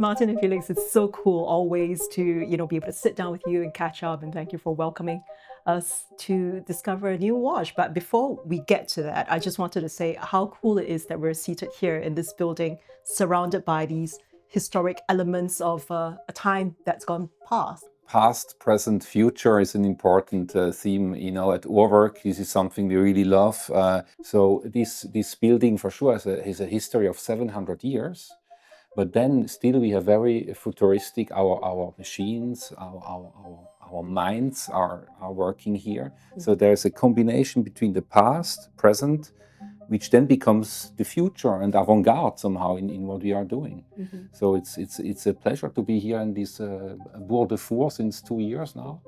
Martin and Felix, it's so cool always to, be able to sit down with you and catch up, and thank you for welcoming us to discover a new watch. But before we get to that, I just wanted to say how cool it is that we're seated here in this building, surrounded by these historic elements of a time that's gone past. Past, present, future is an important theme, at Urwerk. This is something we really love. So this building for sure has a history of 700 years. But then still we have very futuristic, our machines, our minds are working here. So there's a combination between the past, present, which then becomes the future and avant-garde somehow in what we are doing. So it's a pleasure to be here in this Bourg de Four since 2 years now.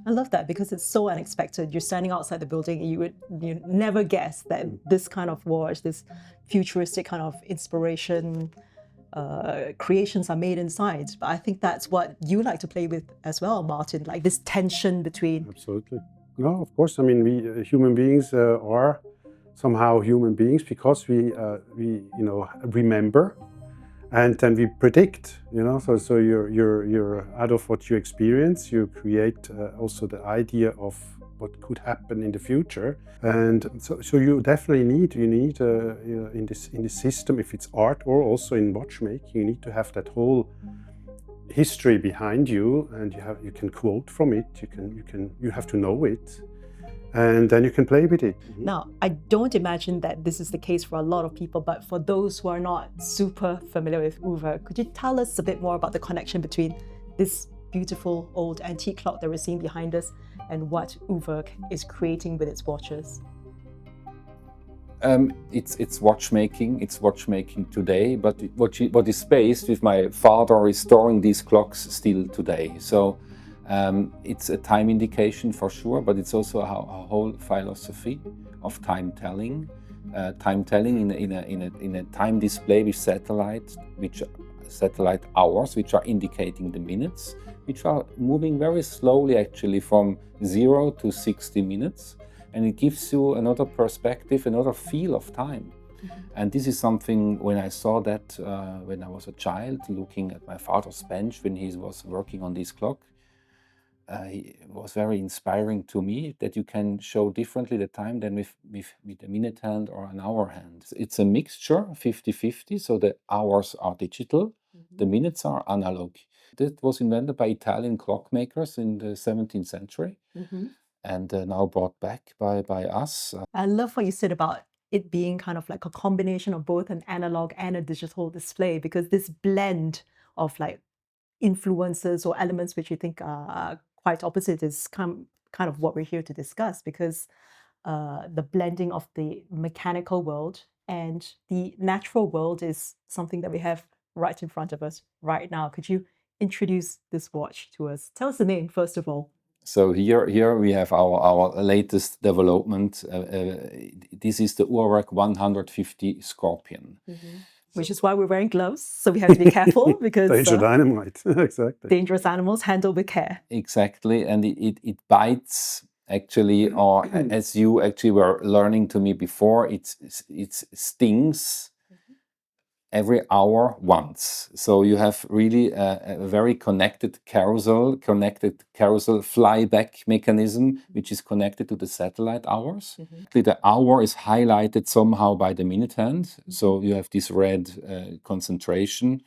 I love that because it's so unexpected. You're standing outside the building and you never guess that this kind of watch, this futuristic kind of inspiration, creations are made inside. But I think that's what you like to play with as well, Martin, like this tension between... Absolutely. No, of course. I mean, we human beings are somehow human beings because we remember and then we predict, so you're out of what you experience, you create also the idea of what could happen in the future. And so you definitely need in this system, if it's art or also in watchmaking, you need to have that whole history behind you, and you can quote from it, you have to know it, and then you can play with it. Now, I don't imagine that this is the case for a lot of people, but for those who are not super familiar with Urwerk, could you tell us a bit more about the connection between this beautiful old antique clock that we're seeing behind us and what Urwerk is creating with its watches? It's watchmaking. It's watchmaking today, but what is based with my father restoring these clocks still today. So it's a time indication for sure, but it's also a whole philosophy of time telling. Time telling in a time display with satellite hours, which are indicating the minutes, which are moving very slowly actually from 0 to 60 minutes. And it gives you another perspective, another feel of time. And this is something, when I saw that when I was a child, looking at my father's bench when he was working on this clock, it was very inspiring to me that you can show differently the time than with a minute hand or an hour hand. It's a mixture, 50-50, so the hours are digital, the minutes are analog. That was invented by Italian clockmakers in the 17th century. And now brought back by us. I love what you said about it being kind of like a combination of both an analog and a digital display, because this blend of like influences or elements which you think are quite opposite is kind of what we're here to discuss, because the blending of the mechanical world and the natural world is something that we have right in front of us right now. Could you introduce this watch to us? Tell us the name, first of all. So here we have our latest development. This is the Urwerk 150 Scorpion. Which is why we're wearing gloves, so we have to be careful because dangerous dynamite, exactly. Dangerous animals handled with care. Exactly, and it bites actually, or as you actually were learning to me before, it stings every hour once. So you have really a very connected carousel flyback mechanism, which is connected to the satellite hours. The hour is highlighted somehow by the minute hand. So you have this red concentration,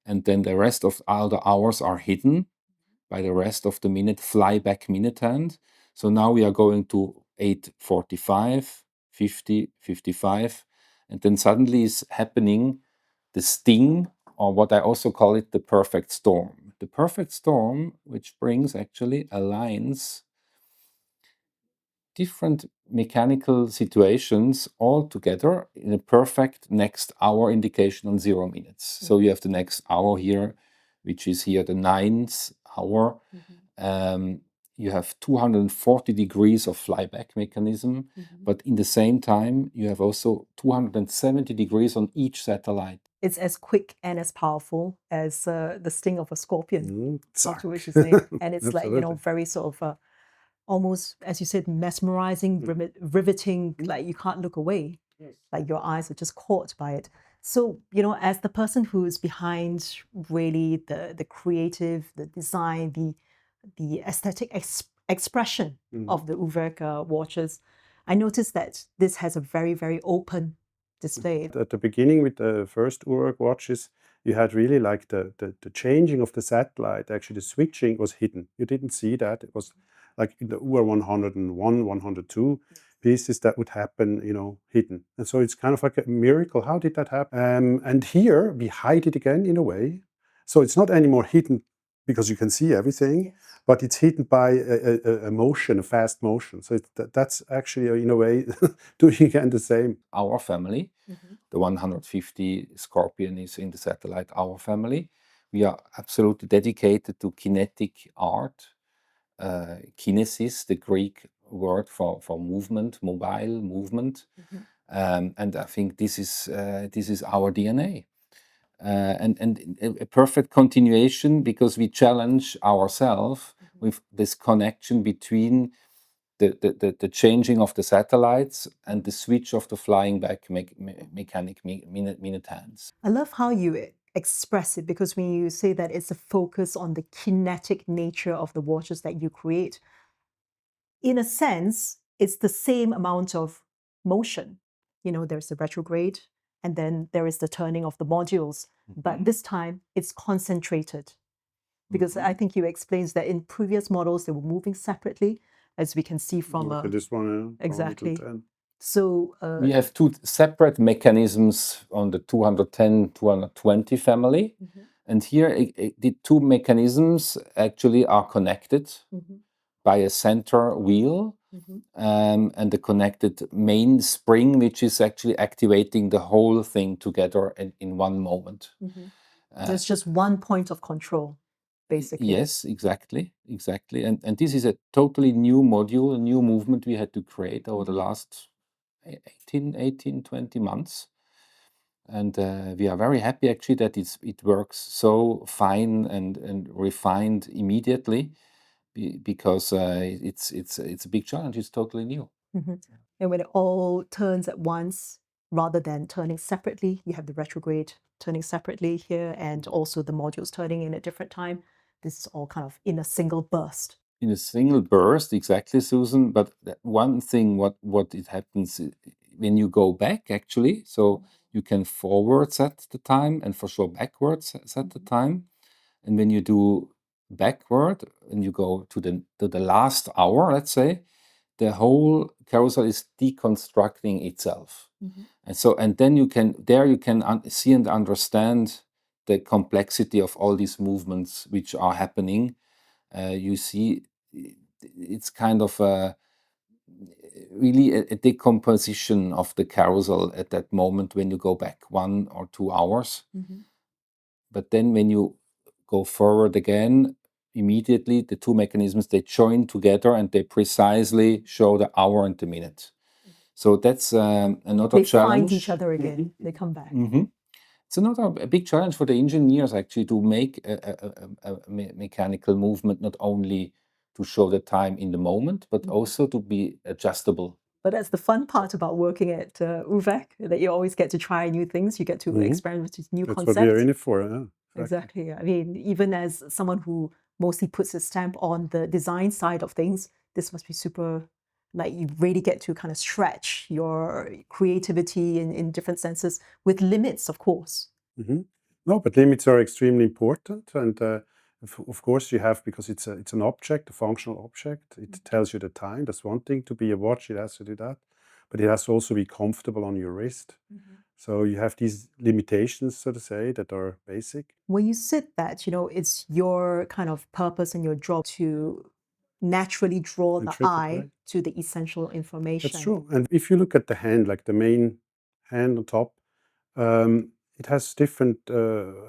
and then the rest of all the hours are hidden by the rest of the flyback minute hand. So now we are going to 8:45, 50, 55, and then suddenly is happening the sting, or what I also call it, the perfect storm. The perfect storm, which aligns different mechanical situations all together in a perfect next hour indication on 0 minutes. So you have the next hour here, which is here the 9th hour. You have 240 degrees of flyback mechanism, but in the same time, you have also 270 degrees on each satellite. It's as quick and as powerful as the sting of a scorpion, to which is named. And it's like, very sort of almost, as you said, mesmerizing, riveting, like you can't look away. Like your eyes are just caught by it. So, as the person who's behind really the creative, the design, the aesthetic expression of the Urwerk watches, I noticed that this has a very, very open display. At the beginning with the first Urwerk watches, you had really like the changing of the satellite, actually the switching was hidden. You didn't see that. It was like in the UR-101, 102 pieces that would happen, hidden. And so it's kind of like a miracle. How did that happen? And here we hide it again in a way. So it's not anymore hidden because you can see everything, but it's hidden by a motion, a fast motion. So that's actually, in a way, doing again the same. Our family, the 150 Scorpion is in the satellite, our family. We are absolutely dedicated to kinetic art. Kinesis, the Greek word for movement, mobile movement. And I think this is our DNA. And a perfect continuation, because we challenge ourselves with this connection between the changing of the satellites and the switch of the flying back mechanic minute hands. I love how you express it, because when you say that it's a focus on the kinetic nature of the watches that you create, in a sense, it's the same amount of motion. There's the retrograde, and then there is the turning of the modules. But this time, it's concentrated. Because I think you explained that in previous models, they were moving separately, as we can see from Look at this one. exactly. 110. So We have two separate mechanisms on the 210, 220 family. And here the two mechanisms actually are connected by a center wheel and the connected main spring, which is actually activating the whole thing together in one moment. There's just one point of control, basically. Yes, exactly. And this is a totally new module, a new movement we had to create over the last 18, 20 months. And we are very happy actually that it works so fine and refined immediately, because it's a big challenge. It's totally new. And when it all turns at once, rather than turning separately, you have the retrograde turning separately here, and also the modules turning in at different time. This is all kind of in a single burst. In a single burst, exactly, Susan. But one thing, what it happens when you go back, actually, so you can forward set the time and for sure backwards set the time. And when you do backward and you go to the last hour, let's say, the whole carousel is deconstructing itself. And then you can see and understand the complexity of all these movements which are happening. You see, it's kind of really a decomposition of the carousel at that moment when you go back 1 or 2 hours. But then when you go forward again, immediately the two mechanisms, they join together and they precisely show the hour and the minute. So that's another They challenge. find each other again. They come back. It's another a big challenge for the engineers actually to make a mechanical movement, not only to show the time in the moment, but also to be adjustable. But that's the fun part about working at Urwerk, that you always get to try new things. You get to experiment with new concepts. That's what we're in it for. Yeah, exactly. I mean, even as someone who mostly puts a stamp on the design side of things, this must be super, like you really get to kind of stretch your creativity in different senses with limits, of course. No, but limits are extremely important. And of course you have, because it's an object, a functional object. It tells you the time. That's one thing. To be a watch, it has to do that. But it has to also be comfortable on your wrist. So you have these limitations, so to say, that are basic. When you said that, it's your kind of purpose and your job to naturally draw the eye to the essential information. That's true. And if you look at the hand, like the main hand on top, it has different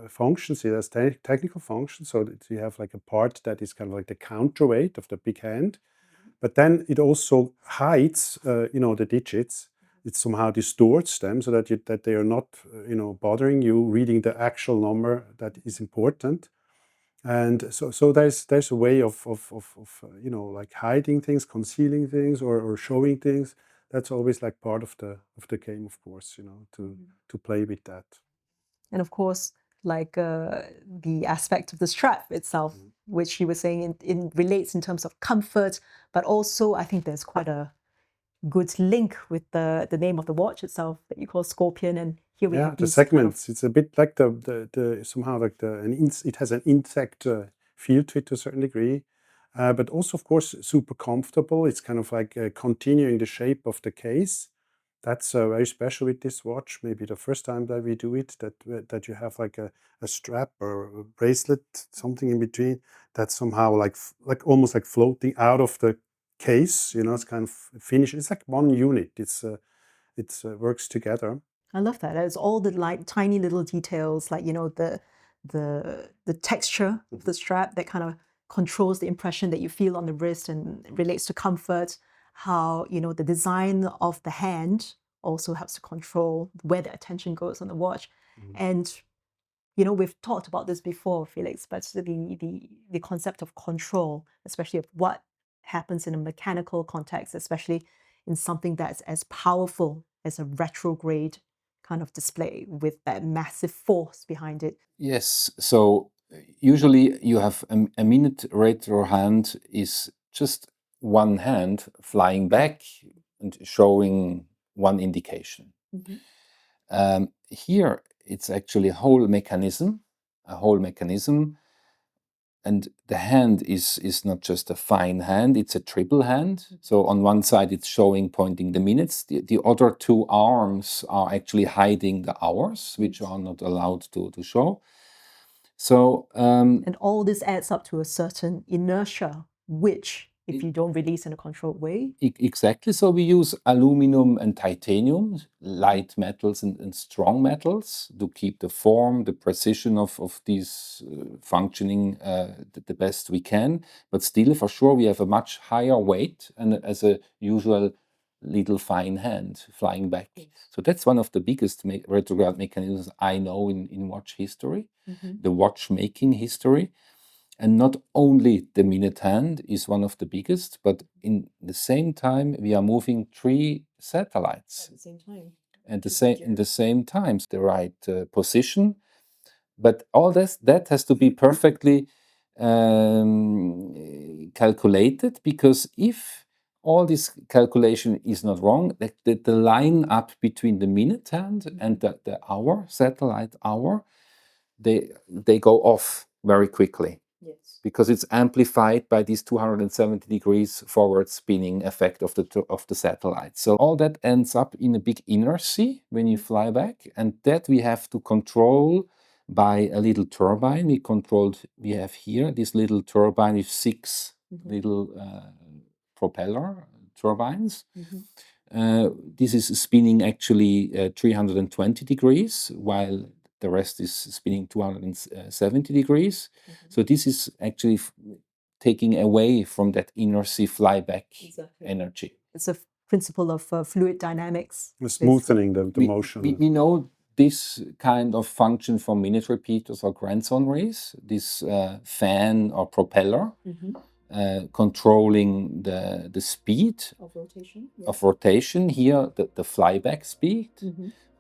functions. It has technical functions. So that you have like a part that is kind of like the counterweight of the big hand. But then it also hides, the digits. It somehow distorts them so that they are not, bothering you reading the actual number that is important. And so there's a way of like hiding things, concealing things, or showing things. That's always like part of the game, of course, to play with that. And of course, like the aspect of the strap itself, which you were saying in relates in terms of comfort, but also I think there's quite a good link with the name of the watch itself that you call Scorpion, and here we have the these segments. It's a bit like the somehow like it has an insect feel to it to a certain degree, but also of course super comfortable. It's kind of like continuing the shape of the case. That's very special with this watch. Maybe the first time that we do it, that you have like a strap or a bracelet, something in between, that's somehow like almost like floating out of the case. You know, it's kind of finished. It's like one unit. It works together. I love that. It's all the like tiny little details, like the texture of the strap that kind of controls the impression that you feel on the wrist and relates to comfort. How the design of the hand also helps to control where the attention goes on the watch. And we've talked about this before, Felix, but the concept of control, especially of what happens in a mechanical context, especially in something that's as powerful as a retrograde kind of display with that massive force behind it. Yes, so usually you have a minute retro hand is just one hand flying back and showing one indication. Here it's actually a whole mechanism, and the hand is not just a fine hand, it's a triple hand. So on one side it's pointing the minutes, the other two arms are actually hiding the hours, which are not allowed to show. So and all this adds up to a certain inertia, which if you don't release in a controlled way. Exactly. So we use aluminum and titanium, light metals and strong metals, to keep the form, the precision of these functioning the best we can. But still, for sure, we have a much higher weight and as a usual little fine hand flying back. Yes. So that's one of the biggest retrograde mechanisms I know in watch history, the watchmaking history. And not only the minute hand is one of the biggest, but in the same time, we are moving 3 satellites. At the same time. In the same time, the right position. But all that has to be perfectly calculated, because if all this calculation is not wrong, the line up between the minute hand and the hour, satellite hour, they go off very quickly. Yes. Because it's amplified by this 270 degrees forward spinning effect of the satellite. So all that ends up in a big inertia when you fly back, and that we have to control by a little turbine. We have here this little turbine with 6 little propeller turbines. This is spinning actually 320 degrees, while the rest is spinning 270 degrees. So this is actually taking away from that inertia flyback energy. It's a principle of fluid dynamics. Smoothing the motion. We know this kind of function for minute repeaters or grandson rays, this fan or propeller, controlling the speed of rotation. Here, the flyback speed.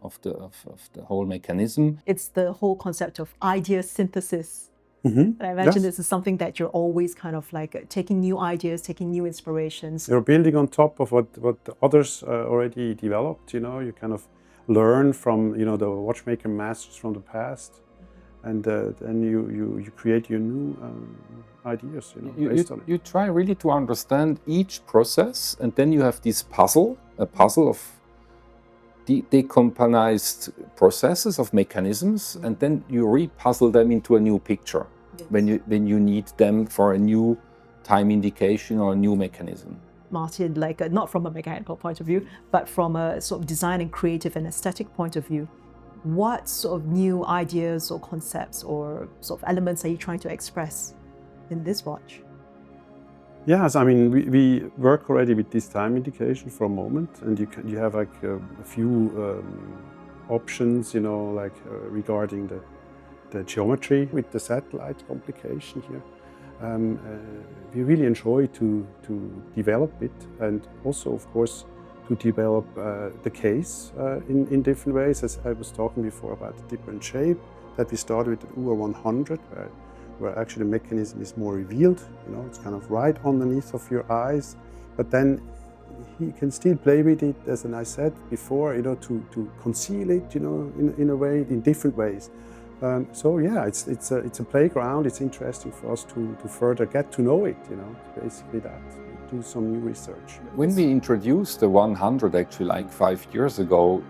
Of the whole mechanism. It's the whole concept of idea synthesis. I imagine this is something that you're always kind of like taking new ideas, taking new inspirations. You're building on top of what the others already developed. You kind of learn from the watchmaker masters from the past, and then you create your new ideas. Based on it. You try really to understand each process, and then you have this puzzle, a puzzle of decomposed processes of mechanisms, and then you repuzzle them into a new picture. Yes. when you need them for a new time indication or a new mechanism. Martin, like not from a mechanical point of view, but from a sort of design and creative and aesthetic point of view, what sort of new ideas or concepts or sort of elements are you trying to express in this watch? Yes, I mean, we work already with this time indication for a moment, and you have like a few options, regarding the geometry with the satellite complication here. We really enjoy to develop it, and also, of course, develop the case in different ways. As I was talking before about the different shape, that we started with the UR-150, where actually the mechanism is more revealed. It's kind of right underneath of your eyes, but then you can still play with it, as I said before, to conceal it, in a way, in different ways. So yeah, it's a playground. It's interesting for us to further get to know it. Basically that. Do some new research. When we introduced the 100, actually, like 5 years ago,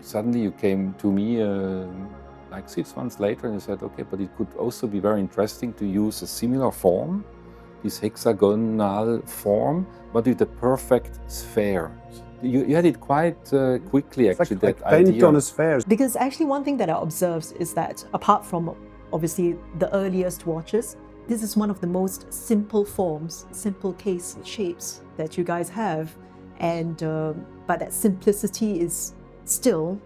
suddenly you came to me like 6 months later and you said, okay, but it could also be very interesting to use a similar form, this hexagonal form, but with a perfect sphere. You had it quite quickly, actually, like that idea. bent on a sphere. Because actually one thing that I observed is that apart from obviously the earliest watches, this is one of the most simple forms, simple case shapes that you guys have. And but that simplicity is still,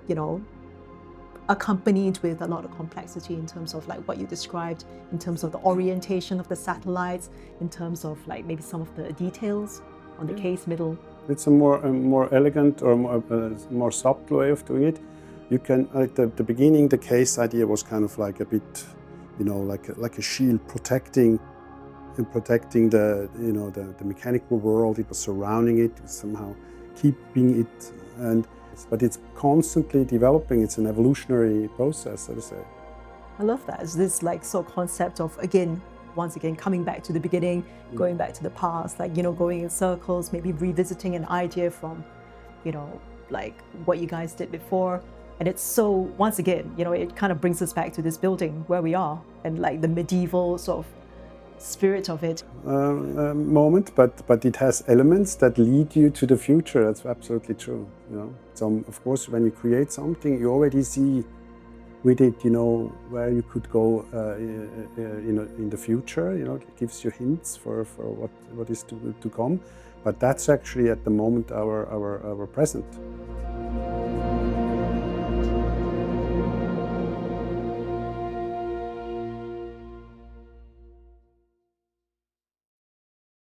accompanied with a lot of complexity in terms of like what you described, in terms of the orientation of the satellites, in terms of like maybe some of the details on the case middle. It's a more elegant or more subtle way of doing it. You can, at the beginning, the case idea was kind of like a bit, like a shield protecting the the mechanical world. It was surrounding it, somehow keeping it, but it's constantly developing. It's an evolutionary process, so to say. I love that. It's this like sort of concept of, once again, coming back to the beginning, going back to the past, like, going in circles, maybe revisiting an idea from, like what you guys did before. And it's so, once again, it kind of brings us back to this building where we are and like the medieval sort of spirit of it. Moment, but it has elements that lead you to the future. That's absolutely true. So of course, when you create something, you already see with it, where you could go in the future. It gives you hints for what is to come. But that's actually at the moment our present.